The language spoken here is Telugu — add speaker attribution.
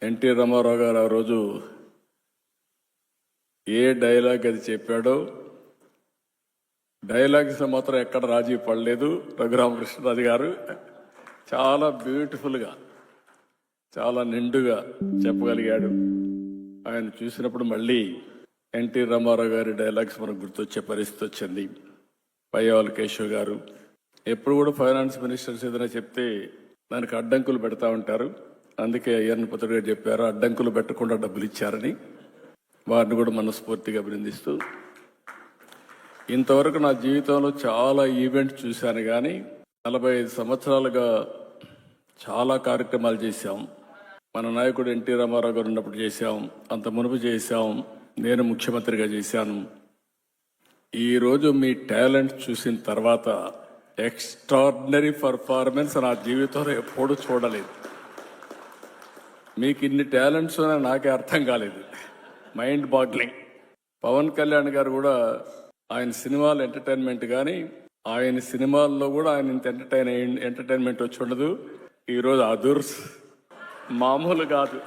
Speaker 1: ఎన్టీ రామారావు గారు ఆ రోజు ఏ డైలాగ్ అది చెప్పాడో డైలాగ్స్ మాత్రం ఎక్కడ రాజీ పడలేదు. రఘురామకృష్ణరాజు గారు చాలా బ్యూటిఫుల్గా చాలా నిండుగా చెప్పగలిగాడు. ఆయన చూసినప్పుడు మళ్ళీ ఎన్టీ రామారావు గారి డైలాగ్స్ మనకు గుర్తొచ్చే పరిస్థితి వచ్చింది. పయ్యవాళ్ళ కేశవ్ గారు ఎప్పుడు కూడా ఫైనాన్స్ మినిస్టర్స్ ఏదైనా చెప్తే దానికి అడ్డంకులు పెడతా ఉంటారు. అందుకే అయ్యన్న పత్రుడు గారు చెప్పారు, అడ్డంకులు పెట్టకుండా డబ్బులు ఇచ్చారని. వారిని కూడా మనస్ఫూర్తిగా అభినందిస్తూ, ఇంతవరకు నా జీవితంలో చాలా ఈవెంట్ చూశాను, కానీ 45 సంవత్సరాలుగా చాలా కార్యక్రమాలు చేశాం. మన నాయకుడు ఎన్టీ రామారావు గారు ఉన్నప్పుడు చేశాం, అంత మునుపు చేశాం, నేను ముఖ్యమంత్రిగా చేశాను. ఈరోజు మీ టాలెంట్ చూసిన తర్వాత ఎక్స్ట్రాడినరీ పర్ఫార్మెన్స్ నా జీవితంలో ఎప్పుడూ చూడలేదు. మీకు ఇన్ని టాలెంట్స్ నాకే అర్థం కాలేదు. Mind boggling. పవన్ కళ్యాణ్ గారు కూడా ఆయన సినిమాలు ఎంటర్టైన్మెంట్, కానీ ఆయన సినిమాల్లో కూడా ఆయన ఇంత ఎంటర్టైన్మెంట్ వచ్చి ఉండదు. ఈరోజు అదుర్స్ మామూలు కాదు.